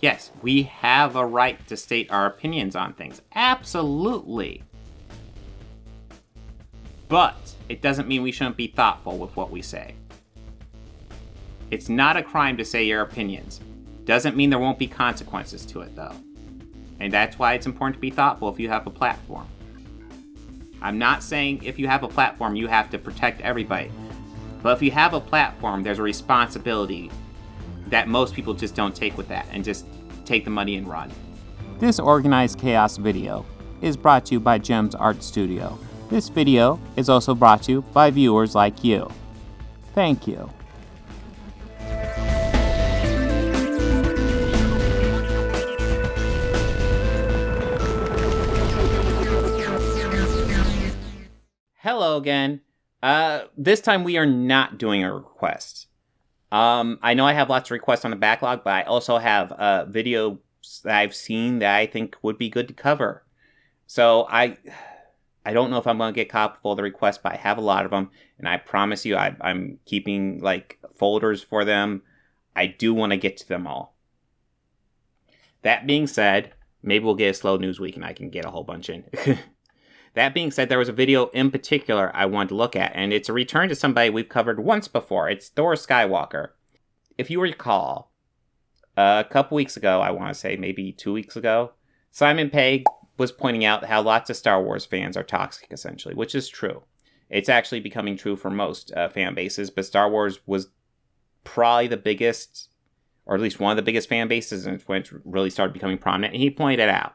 Yes, we have a right to state our opinions on things. Absolutely. But it doesn't mean we shouldn't be thoughtful with what we say. It's not a crime to say your opinions. Doesn't mean there won't be consequences to it, though. And that's why it's important to be thoughtful if you have a platform. I'm not saying if you have a platform, you have to protect everybody. But if you have a platform, there's a responsibility that most people just don't take with that and just take the money and run. This Organized Chaos video is brought to you by Gems Art Studio. This video is also brought to you by viewers like you. Thank you. Hello again. This time we are not doing a request. I know I have lots of requests on the backlog, but I also have videos that I've seen that I think would be good to cover. So I don't know if I'm going to get caught up with all the requests, but I have a lot of them, and I promise you I'm keeping like folders for them. I do want to get to them all. That being said, maybe we'll get a slow news week and I can get a whole bunch in. That being said, there was a video in particular I wanted to look at, and it's a return to somebody we've covered once before. It's Thor Skywalker. If you recall, a couple weeks ago, I want to say maybe 2 weeks ago, Simon Pegg was pointing out how lots of Star Wars fans are toxic, essentially, which is true. It's actually becoming true for most fan bases, but Star Wars was probably the biggest, or at least one of the biggest fan bases, and when it really started becoming prominent, and he pointed it out.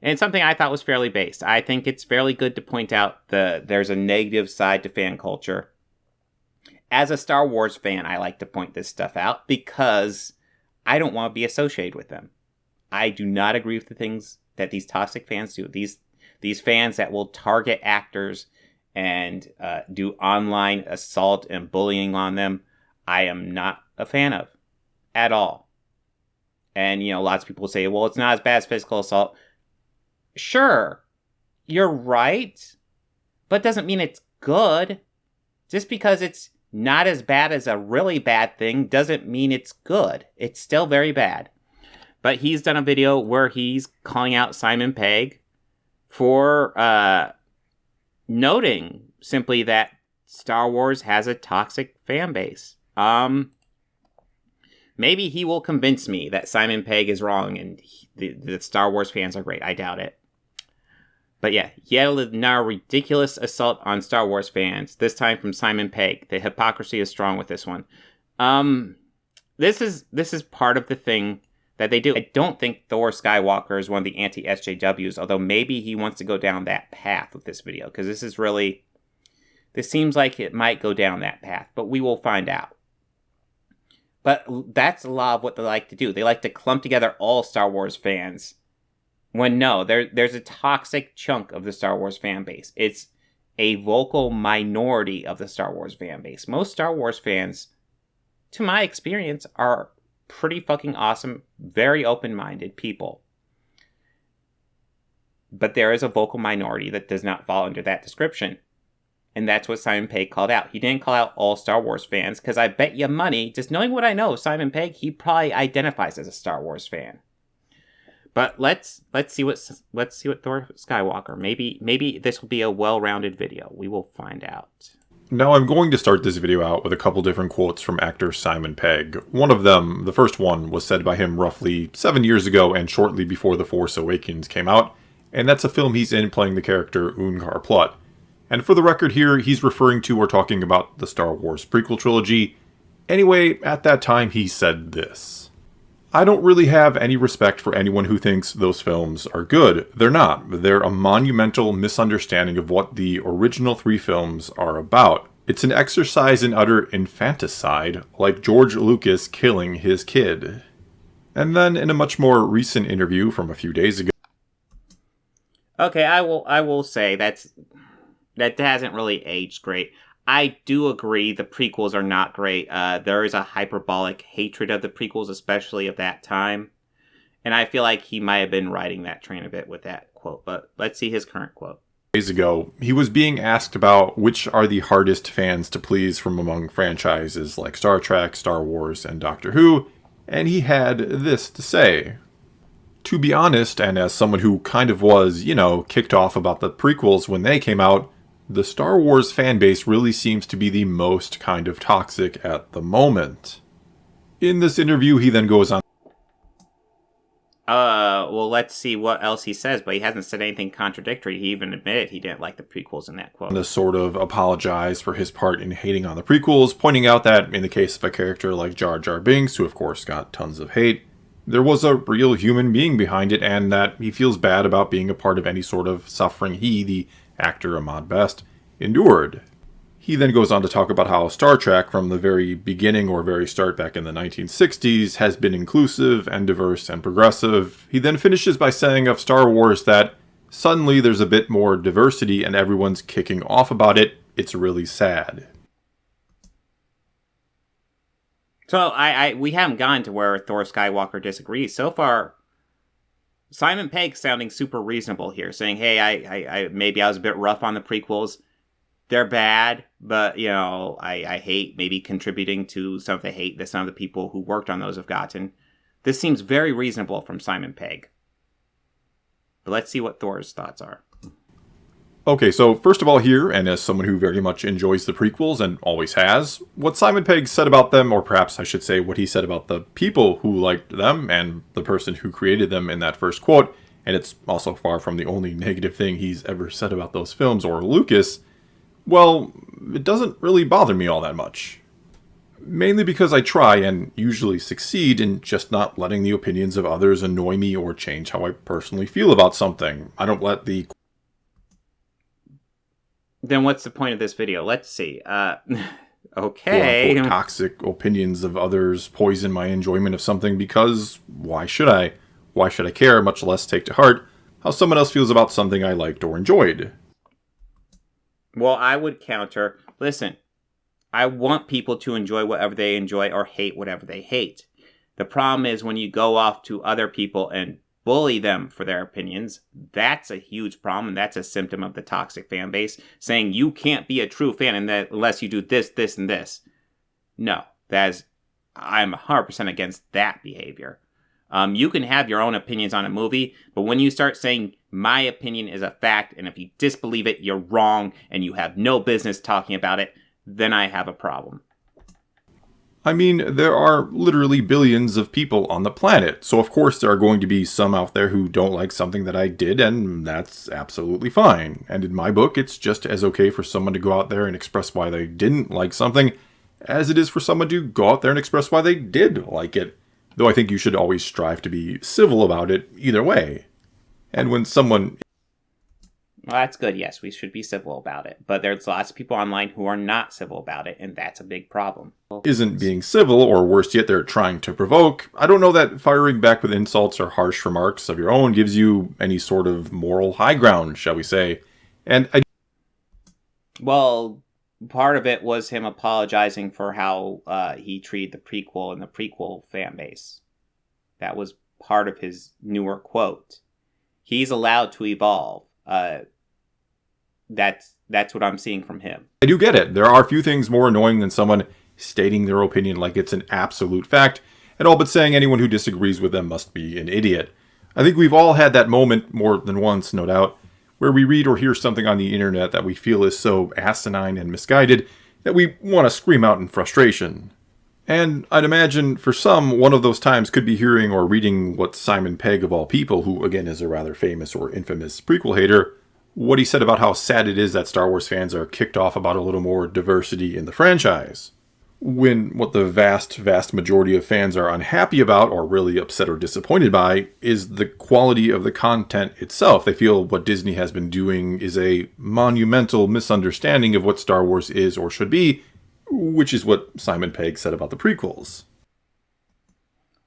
And it's something I thought was fairly based. I think it's fairly good to point out there's a negative side to fan culture. As a Star Wars fan, I like to point this stuff out because I don't want to be associated with them. I do not agree with the things that these toxic fans do. These fans that will target actors and do online assault and bullying on them, I am not a fan of at all. And, lots of people say, well, it's not as bad as physical assault. Sure, you're right, but doesn't mean it's good. Just because it's not as bad as a really bad thing doesn't mean it's good. It's still very bad. But he's done a video where he's calling out Simon Pegg for noting simply that Star Wars has a toxic fan base. Maybe he will convince me that Simon Pegg is wrong and the Star Wars fans are great. I doubt it. But yeah, yet another ridiculous assault on Star Wars fans, this time from Simon Pegg. The hypocrisy is strong with this one. This is part of the thing that they do. I don't think Thor Skywalker is one of the anti-SJWs, although maybe he wants to go down that path with this video, because this seems like it might go down that path, but we will find out. But that's a lot of what they like to do. They like to clump together all Star Wars fans, when no, there's a toxic chunk of the Star Wars fan base. It's a vocal minority of the Star Wars fan base. Most Star Wars fans, to my experience, are pretty fucking awesome, very open-minded people. But there is a vocal minority that does not fall under that description. And that's what Simon Pegg called out. He didn't call out all Star Wars fans, because I bet you money, just knowing what I know of Simon Pegg, he probably identifies as a Star Wars fan. But let's see what Thor Skywalker. Maybe this will be a well-rounded video. We will find out. Now I'm going to start this video out with a couple different quotes from actor Simon Pegg. One of them, the first one, was said by him roughly 7 years ago and shortly before The Force Awakens came out, and that's a film he's in playing the character Unkar Plutt. And for the record here, he's referring to or talking about the Star Wars prequel trilogy. Anyway, at that time he said this: I don't really have any respect for anyone who thinks those films are good. They're not. They're a monumental misunderstanding of what the original 3 films are about. It's an exercise in utter infanticide, like George Lucas killing his kid. And then in a much more recent interview from a few days ago... Okay, I will say that hasn't really aged great. I do agree the prequels are not great. There is a hyperbolic hatred of the prequels, especially of that time. And I feel like he might have been riding that train a bit with that quote. But let's see his current quote. Days ago, he was being asked about which are the hardest fans to please from among franchises like Star Trek, Star Wars, and Doctor Who. and he had this to say. To be honest, and as someone who kind of was, kicked off about the prequels when they came out, the Star Wars fanbase really seems to be the most kind of toxic at the moment. In this interview, he then goes on. Well, let's see what else he says, but he hasn't said anything contradictory. He even admitted he didn't like the prequels in that quote. To sort of apologize for his part in hating on the prequels, pointing out that in the case of a character like Jar Jar Binks, who of course got tons of hate, there was a real human being behind it, and that he feels bad about being a part of any sort of suffering he, the actor Ahmed Best, endured. He then goes on to talk about how Star Trek, from the very beginning or very start back in the 1960s, has been inclusive and diverse and progressive. He then finishes by saying of Star Wars that suddenly there's a bit more diversity and everyone's kicking off about it. It's really sad. So we haven't gotten to where Thor Skywalker disagrees. So far, Simon Pegg sounding super reasonable here, saying, hey, I maybe I was a bit rough on the prequels. They're bad, but, I hate maybe contributing to some of the hate that some of the people who worked on those have gotten. This seems very reasonable from Simon Pegg. But let's see what Thor's thoughts are. Okay, so first of all here, and as someone who very much enjoys the prequels and always has, what Simon Pegg said about them, or perhaps I should say what he said about the people who liked them and the person who created them in that first quote, and it's also far from the only negative thing he's ever said about those films or Lucas, well, it doesn't really bother me all that much. Mainly because I try and usually succeed in just not letting the opinions of others annoy me or change how I personally feel about something. I don't let the... Then what's the point of this video? Let's see. Okay. quote-unquote toxic opinions of others poison my enjoyment of something because why should I? Why should I care, much less take to heart, how someone else feels about something I liked or enjoyed? Well, I would counter, listen, I want people to enjoy whatever they enjoy or hate whatever they hate. The problem is when you go off to other people and bully them for their opinions, that's a huge problem, and that's a symptom of the toxic fan base, saying you can't be a true fan unless you do this, this, and this. No, I'm 100% against that behavior. You can have your own opinions on a movie, but when you start saying my opinion is a fact, and if you disbelieve it, you're wrong, and you have no business talking about it, then I have a problem. I mean, there are literally billions of people on the planet, so of course there are going to be some out there who don't like something that I did, and that's absolutely fine. And in my book, it's just as okay for someone to go out there and express why they didn't like something, as it is for someone to go out there and express why they did like it. Though I think you should always strive to be civil about it either way. And when someone... Well, that's good, yes, we should be civil about it. But there's lots of people online who are not civil about it, and that's a big problem. Isn't being civil, or worse yet, they're trying to provoke. I don't know that firing back with insults or harsh remarks of your own gives you any sort of moral high ground, shall we say. And Well, part of it was him apologizing for how he treated the prequel and the prequel fan base. That was part of his newer quote. He's allowed to evolve. That's what I'm seeing from him. I do get it. There are few things more annoying than someone stating their opinion like it's an absolute fact, and all but saying anyone who disagrees with them must be an idiot. I think we've all had that moment more than once, no doubt, where we read or hear something on the internet that we feel is so asinine and misguided that we want to scream out in frustration. And I'd imagine for some, one of those times could be hearing or reading what Simon Pegg, of all people, who again is a rather famous or infamous prequel hater, what he said about how sad it is that Star Wars fans are kicked off about a little more diversity in the franchise. When what the vast majority of fans are unhappy about, or really upset or disappointed by, is the quality of the content itself. They feel what Disney has been doing is a monumental misunderstanding of what Star Wars is or should be, which is what Simon Pegg said about the prequels.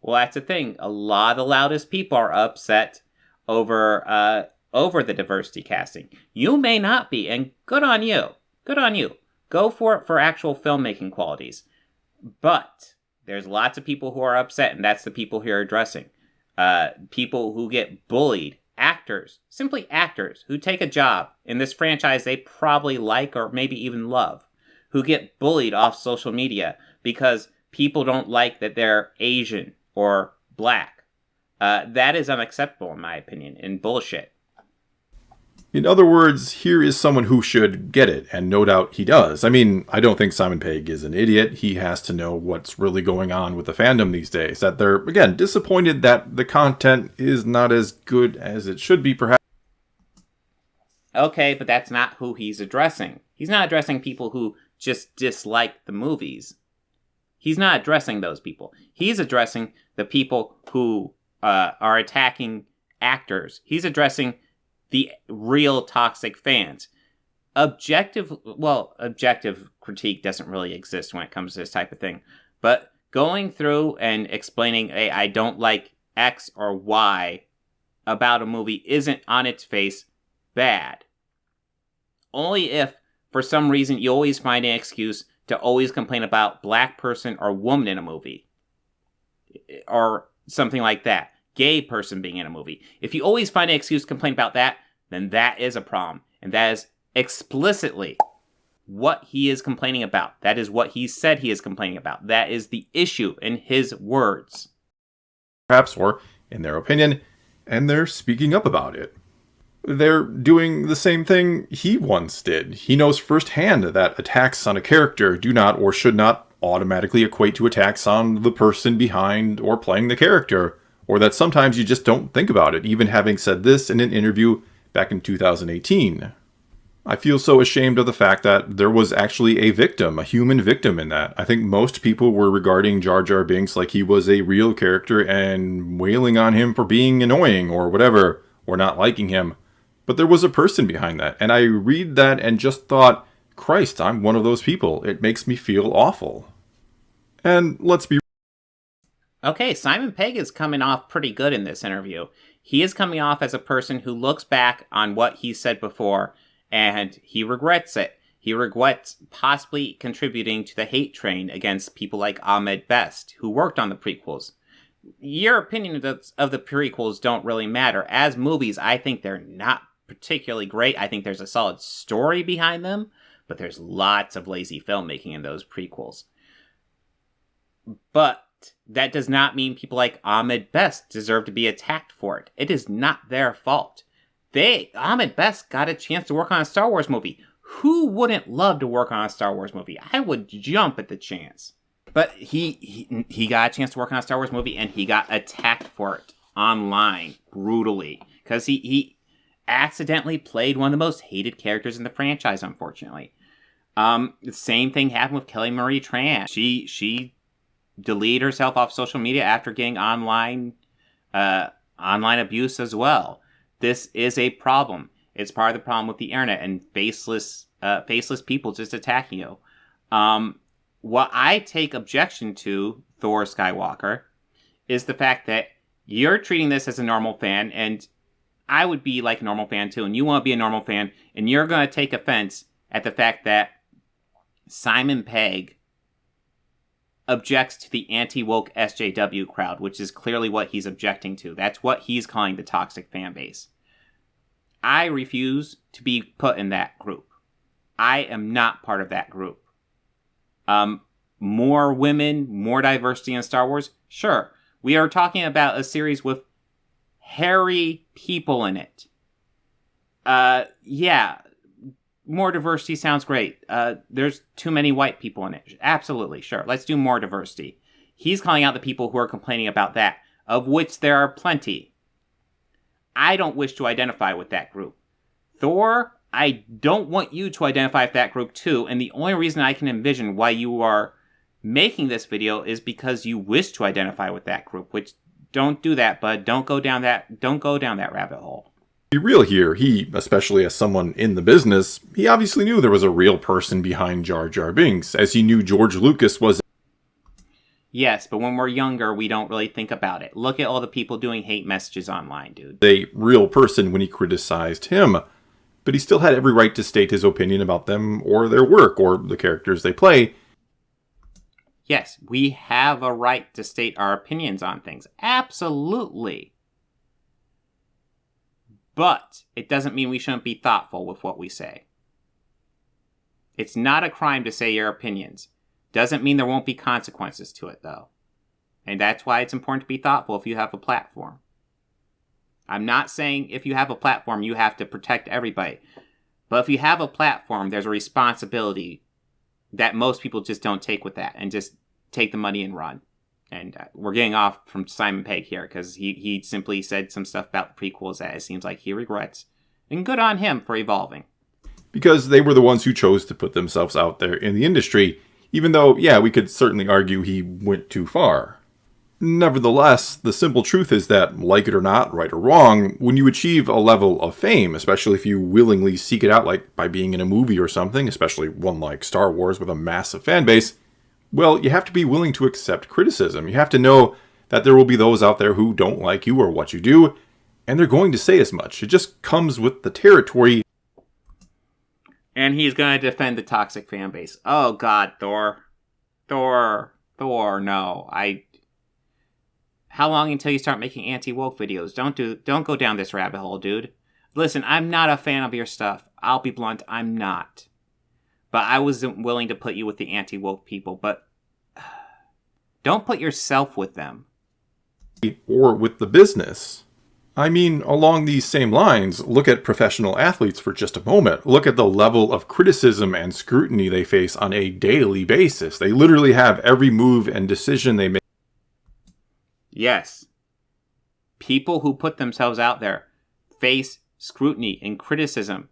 Well, that's the thing. A lot of the loudest people are upset over the diversity casting. You may not be, and good on you. Good on you. Go for it for actual filmmaking qualities. But there's lots of people who are upset, and that's the people who are addressing. People who get bullied. Actors. Simply actors who take a job in this franchise they probably like or maybe even love. Who get bullied off social media because people don't like that they're Asian or black. That is unacceptable, in my opinion, and bullshit. In other words, here is someone who should get it, and no doubt he does. I mean, I don't think Simon Pegg is an idiot. He has to know what's really going on with the fandom these days. That they're, again, disappointed that the content is not as good as it should be, perhaps. Okay, but that's not who he's addressing. He's not addressing people who just dislike the movies. He's not addressing those people. He's addressing the people who are attacking actors. He's addressing the real toxic fans. Objective critique doesn't really exist when it comes to this type of thing. But going through and explaining, hey, I don't like X or Y about a movie isn't on its face bad. Only if, for some reason, you always find an excuse to always complain about black person or woman in a movie. Or something like that. Gay person being in a movie. If you always find an excuse to complain about that, then that is a problem. And that is explicitly what he is complaining about. That is what he said he is complaining about. That is the issue in his words. Perhaps, or in their opinion, and they're speaking up about it. They're doing the same thing he once did. He knows firsthand that attacks on a character do not or should not automatically equate to attacks on the person behind or playing the character, or that sometimes you just don't think about it, even having said this in an interview back in 2018. I feel so ashamed of the fact that there was actually a victim, a human victim in that. I think most people were regarding Jar Jar Binks like he was a real character and wailing on him for being annoying or whatever, or not liking him. But there was a person behind that, and I read that and just thought, Christ, I'm one of those people. It makes me feel awful. And let's be... Okay, Simon Pegg is coming off pretty good in this interview. He is coming off as a person who looks back on what he said before, and he regrets it. He regrets possibly contributing to the hate train against people like Ahmed Best, who worked on the prequels. Your opinion of the prequels don't really matter. As movies, I think they're not particularly great. I think there's a solid story behind them, but there's lots of lazy filmmaking in those prequels. But that does not mean people like Ahmed Best deserve to be attacked for it. It is not their fault. Ahmed Best got a chance to work on a Star Wars movie. Who wouldn't love to work on a Star Wars movie? I would jump at the chance. But he got a chance to work on a Star Wars movie, and he got attacked for it online brutally because he accidentally played one of the most hated characters in the franchise. Unfortunately, the same thing happened with Kelly Marie Tran. She deleted herself off social media after getting online abuse as well. This is a problem. It's part of the problem with the internet and faceless people just attacking you. What I take objection to, Thor Skywalker, is the fact that you're treating this as a normal fan, and I would be like a normal fan too, and you want to be a normal fan, and you're going to take offense at the fact that Simon Pegg objects to the AntiWoke SJW crowd, which is clearly what he's objecting to. That's what he's calling the toxic fan base. I refuse to be put in that group. I am not part of that group. More women, more diversity in Star Wars? Sure. We are talking about a series with hairy people in it. Yeah. More diversity sounds great. There's too many white people in it. Absolutely, sure. Let's do more diversity. He's calling out the people who are complaining about that, of which there are plenty. I don't wish to identify with that group. Thor, I don't want you to identify with that group too, and the only reason I can envision why you are making this video is because you wish to identify with that group, which don't do that, bud. Don't go down that rabbit hole. Be real here, he, especially as someone in the business, he obviously knew there was a real person behind Jar Jar Binks, as he knew George Lucas was... Yes, but when we're younger, we don't really think about it. Look at all the people doing hate messages online, dude. ...a real person when he criticized him, but he still had every right to state his opinion about them or their work or the characters they play. Yes, we have a right to state our opinions on things. Absolutely. But it doesn't mean we shouldn't be thoughtful with what we say. It's not a crime to say your opinions. Doesn't mean there won't be consequences to it, though. And that's why it's important to be thoughtful if you have a platform. I'm not saying if you have a platform, you have to protect everybody. But if you have a platform, there's a responsibility that most people just don't take with that and just take the money and run. And we're getting off from Simon Pegg here because he simply said some stuff about the prequels that it seems like he regrets. And good on him for evolving. Because they were the ones who chose to put themselves out there in the industry, even though, yeah, we could certainly argue he went too far. Nevertheless, the simple truth is that, like it or not, right or wrong, when you achieve a level of fame, especially if you willingly seek it out, like by being in a movie or something, especially one like Star Wars with a massive fan base, well, you have to be willing to accept criticism. You have to know that there will be those out there who don't like you or what you do, and they're going to say as much. It just comes with the territory. And he's going to defend the toxic fan base. Oh, God, Thor. Thor, no. How long until you start making AntiWoke videos? Don't go down this rabbit hole, dude. Listen, I'm not a fan of your stuff. I'll be blunt, I'm not. But I wasn't willing to put you with the AntiWoke people, but don't put yourself with them. Or with the business. I mean, along these same lines, look at professional athletes for just a moment. Look at the level of criticism and scrutiny they face on a daily basis. They literally have every move and decision they make. Yes. People who put themselves out there face scrutiny and criticism.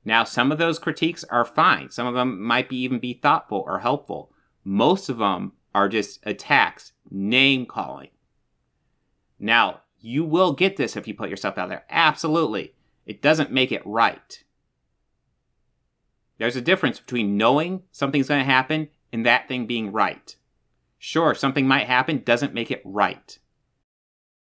Now, some of those critiques are fine. Some of them might even be thoughtful or helpful. Most of them are just attacks, name-calling. Now, you will get this if you put yourself out there. Absolutely. It doesn't make it right. There's a difference between knowing something's going to happen and that thing being right. Sure, something might happen, doesn't make it right.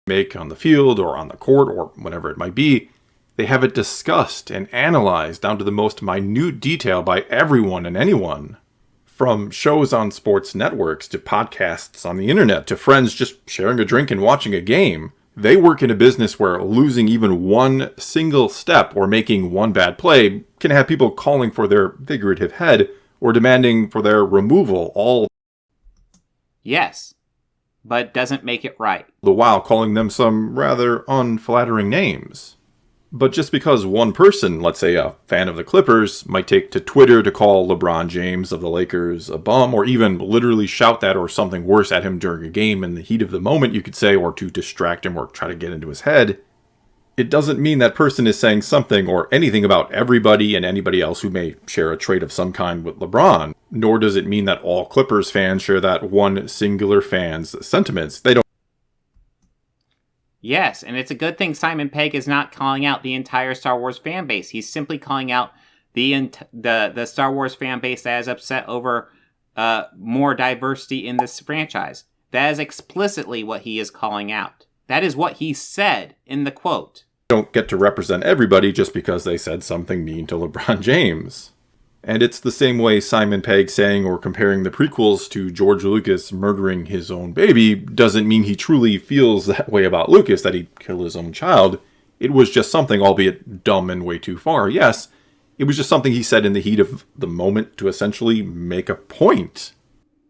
Make on the field or on the court or whatever it might be, they have it discussed and analyzed down to the most minute detail by everyone and anyone. From shows on sports networks to podcasts on the internet to friends just sharing a drink and watching a game, they work in a business where losing even one single step or making one bad play can have people calling for their figurative head or demanding for their removal, all yes, but doesn't make it right. the while calling them some rather unflattering names. But just because one person, let's say a fan of the Clippers, might take to Twitter to call LeBron James of the Lakers a bum, or even literally shout that or something worse at him during a game in the heat of the moment, you could say, or to distract him or try to get into his head, it doesn't mean that person is saying something or anything about everybody and anybody else who may share a trait of some kind with LeBron. Nor does it mean that all Clippers fans share that one singular fan's sentiments. They don't. Yes, and it's a good thing Simon Pegg is not calling out the entire Star Wars fan base. He's simply calling out the Star Wars fan base that is upset over more diversity in this franchise. That is explicitly what he is calling out. That is what he said in the quote. Don't get to represent everybody just because they said something mean to LeBron James. And it's the same way Simon Pegg saying or comparing the prequels to George Lucas murdering his own baby doesn't mean he truly feels that way about Lucas, that he'd kill his own child. It was just something, albeit dumb and way too far, yes. It was just something he said in the heat of the moment to essentially make a point.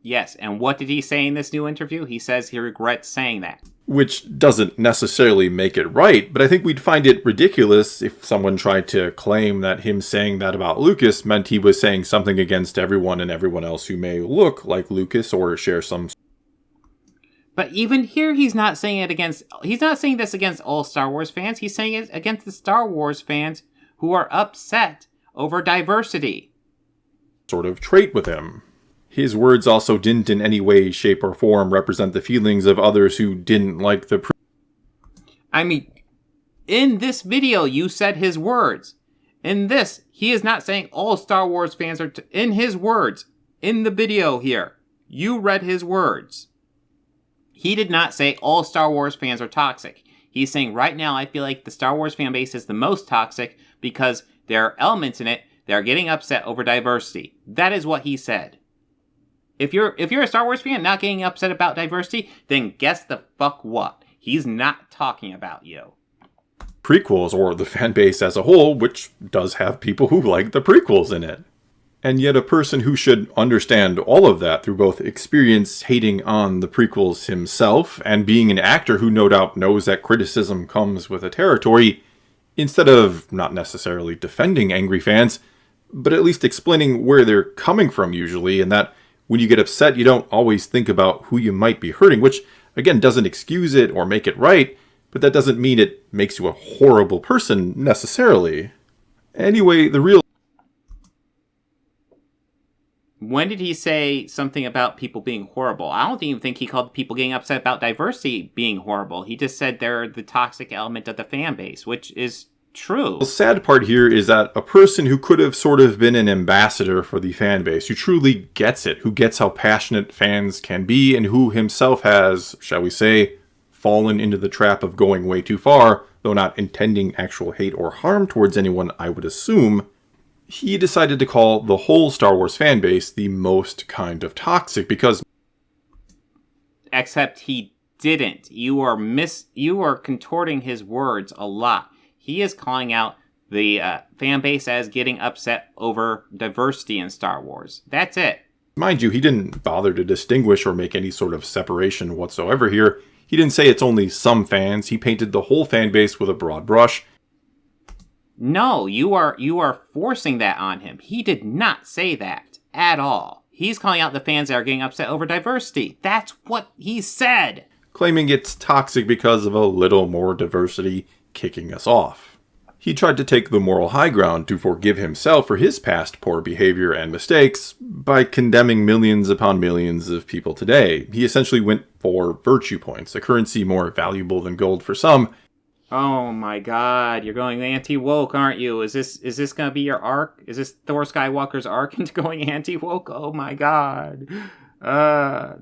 Yes, and what did he say in this new interview? He says he regrets saying that. Which doesn't necessarily make it right, but I think we'd find it ridiculous if someone tried to claim that him saying that about Lucas meant he was saying something against everyone and everyone else who may look like Lucas or share some. But even here, he's not saying this against all Star Wars fans. He's saying it against the Star Wars fans who are upset over diversity. Sort of trait with him. His words also didn't in any way, shape, or form represent the feelings of others who didn't like the I mean, in this video, you said his words. In this, he is not saying all Star Wars fans are... in his words, in the video here, you read his words. He did not say all Star Wars fans are toxic. He's saying right now, I feel like the Star Wars fan base is the most toxic because there are elements in it that are getting upset over diversity. That is what he said. If you're a Star Wars fan not getting upset about diversity, then guess the fuck what? He's not talking about you. Prequels, or the fan base as a whole, which does have people who like the prequels in it. And yet a person who should understand all of that through both experience hating on the prequels himself and being an actor who no doubt knows that criticism comes with the territory, instead of not necessarily defending angry fans, but at least explaining where they're coming from usually, and that when you get upset you don't always think about who you might be hurting, which again doesn't excuse it or make it right, but that doesn't mean it makes you a horrible person necessarily. Anyway, the real... When did he say something about people being horrible? I don't even think he called people getting upset about diversity being horrible. He just said they're the toxic element of the fan base, which is true. The sad part here is that a person who could have sort of been an ambassador for the fan base, who truly gets it, who gets how passionate fans can be, and who himself has, shall we say, fallen into the trap of going way too far, though not intending actual hate or harm towards anyone, I would assume, he decided to call the whole Star Wars fan base the most kind of toxic because... Except he didn't. You are contorting his words a lot. He is calling out the fan base as getting upset over diversity in Star Wars. That's it. Mind you, he didn't bother to distinguish or make any sort of separation whatsoever here. He didn't say it's only some fans. He painted the whole fan base with a broad brush. No, you are forcing that on him. He did not say that at all. He's calling out the fans that are getting upset over diversity. That's what he said. Claiming it's toxic because of a little more diversity kicking us off. He tried to take the moral high ground to forgive himself for his past poor behavior and mistakes by condemning millions upon millions of people today. He essentially went for virtue points, a currency more valuable than gold for some. Oh my god, you're going anti-woke, aren't you? Is this gonna be your arc? Is this Thor Skywalker's arc into going anti-woke? Oh my god.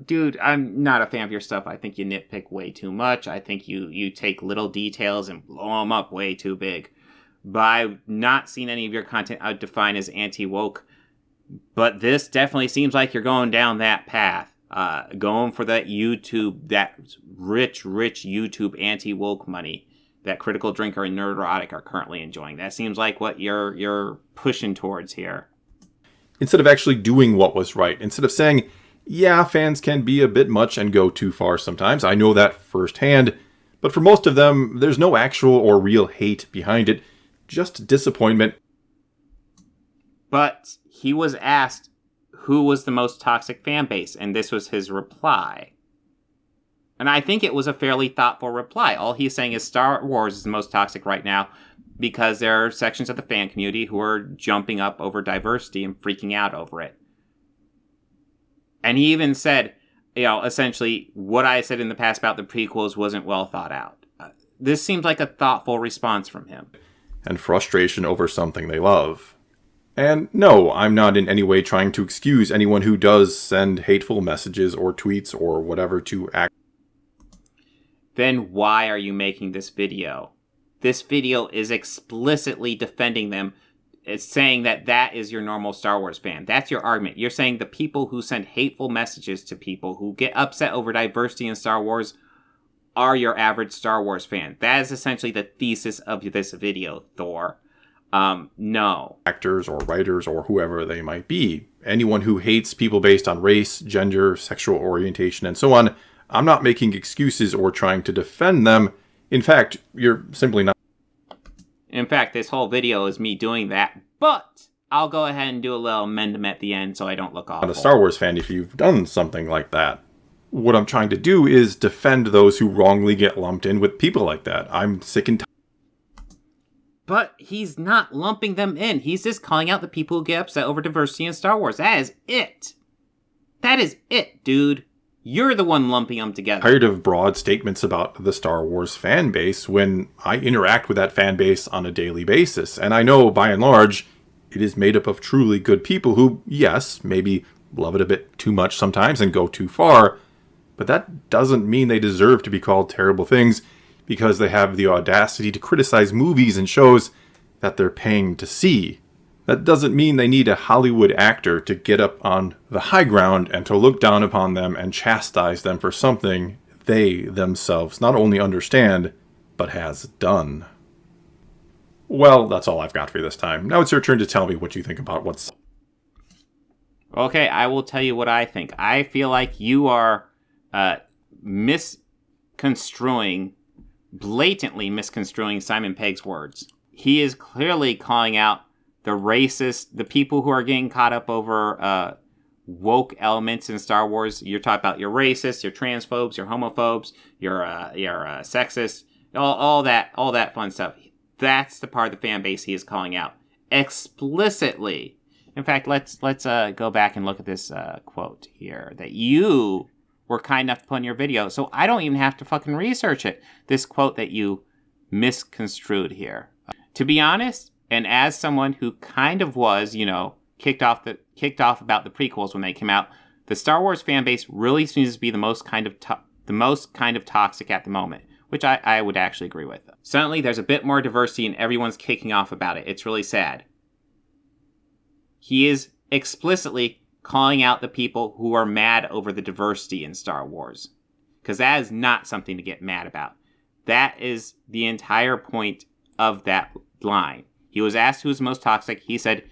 Dude, I'm not a fan of your stuff. I think you nitpick way too much. I think you take little details and blow them up way too big. But I've not seen any of your content I would define as anti-woke. But this definitely seems like you're going down that path. Going for that YouTube, that rich YouTube anti-woke money that Critical Drinker and Nerderotic are currently enjoying. That seems like what you're pushing towards here. Instead of actually doing what was right, instead of saying, yeah, fans can be a bit much and go too far sometimes. I know that firsthand. But for most of them, there's no actual or real hate behind it. Just disappointment. But he was asked who was the most toxic fan base, and this was his reply. And I think it was a fairly thoughtful reply. All he's saying is Star Wars is the most toxic right now because there are sections of the fan community who are jumping up over diversity and freaking out over it. And he even said, essentially, what I said in the past about the prequels wasn't well thought out. This seems like a thoughtful response from him. And frustration over something they love. And no, I'm not in any way trying to excuse anyone who does send hateful messages or tweets or whatever to act. Then why are you making this video? This video is explicitly defending them. It's saying that is your normal Star Wars fan. That's your argument. You're saying the people who send hateful messages to people who get upset over diversity in Star Wars are your average Star Wars fan. That is essentially the thesis of this video, Thor. No. Actors or writers or whoever they might be. Anyone who hates people based on race, gender, sexual orientation, and so on. I'm not making excuses or trying to defend them. In fact, you're simply not. In fact, this whole video is me doing that, but I'll go ahead and do a little amendment at the end so I don't look awful. Not a Star Wars fan if you've done something like that. What I'm trying to do is defend those who wrongly get lumped in with people like that. I'm sick and tired. But he's not lumping them in. He's just calling out the people who get upset over diversity in Star Wars. That is it. That is it, dude. You're the one lumping them together. Tired of broad statements about the Star Wars fan base when I interact with that fan base on a daily basis. And I know, by and large, it is made up of truly good people who, yes, maybe love it a bit too much sometimes and go too far. But that doesn't mean they deserve to be called terrible things because they have the audacity to criticize movies and shows that they're paying to see. That doesn't mean they need a Hollywood actor to get up on the high ground and to look down upon them and chastise them for something they themselves not only understand, but has done. Well, that's all I've got for you this time. Now it's your turn to tell me what you think about what's... Okay, I will tell you what I think. I feel like you are blatantly misconstruing Simon Pegg's words. He is clearly calling out the people who are getting caught up over woke elements in Star Wars. You're talking about your racists, your transphobes, your homophobes, your sexists, all that fun stuff. That's the part of the fan base he is calling out explicitly. In fact, let's go back and look at this quote here that you were kind enough to put in your video, so I don't even have to fucking research it. This quote that you misconstrued here. To be honest, and as someone who kind of was, kicked off about the prequels when they came out, the Star Wars fan base really seems to be the most kind of toxic at the moment, which I would actually agree with. Suddenly, there's a bit more diversity and everyone's kicking off about it. It's really sad. He is explicitly calling out the people who are mad over the diversity in Star Wars. Because that is not something to get mad about. That is the entire point of that line. He was asked who was most toxic. He said,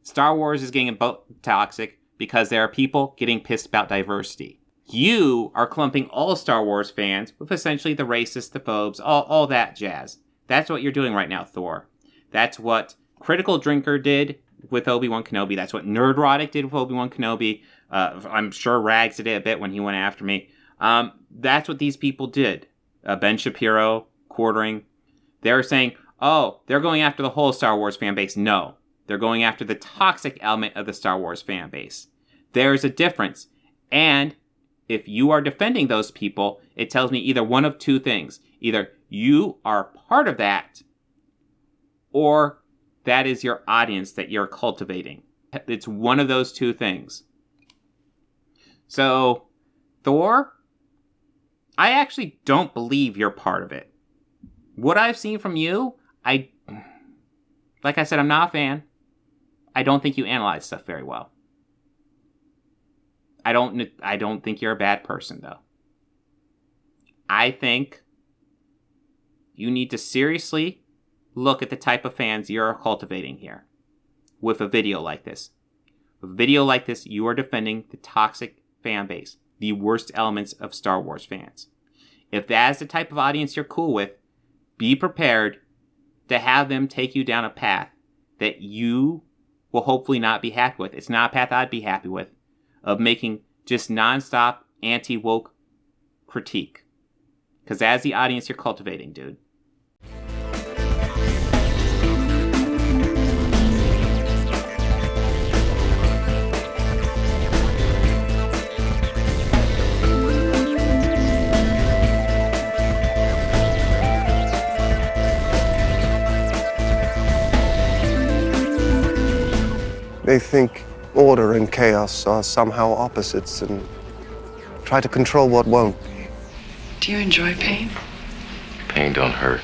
Star Wars is getting toxic because there are people getting pissed about diversity. You are clumping all Star Wars fans with essentially the racists, the phobes, all that jazz. That's what you're doing right now, Thor. That's what Critical Drinker did with Obi-Wan Kenobi. That's what Nerdrotic did with Obi-Wan Kenobi. I'm sure Rags did it a bit when he went after me. That's what these people did. Ben Shapiro, Quartering. They're saying, oh, they're going after the whole Star Wars fan base. No, they're going after the toxic element of the Star Wars fan base. There's a difference. And if you are defending those people, it tells me either one of two things. Either you are part of that, or that is your audience that you're cultivating. It's one of those two things. So, Thor, I actually don't believe you're part of it. What I've seen from you, like I said, I'm not a fan. I don't think you analyze stuff very well. I don't think you're a bad person, though. I think you need to seriously look at the type of fans you're cultivating here with a video like this. With a video like this, you are defending the toxic fan base, the worst elements of Star Wars fans. If that is the type of audience you're cool with, be prepared to have them take you down a path that you will hopefully not be happy with. It's not a path I'd be happy with, of making just nonstop anti-woke critique. Because that's the audience you're cultivating, dude. They think order and chaos are somehow opposites and try to control what won't. Do you enjoy pain? Pain don't hurt.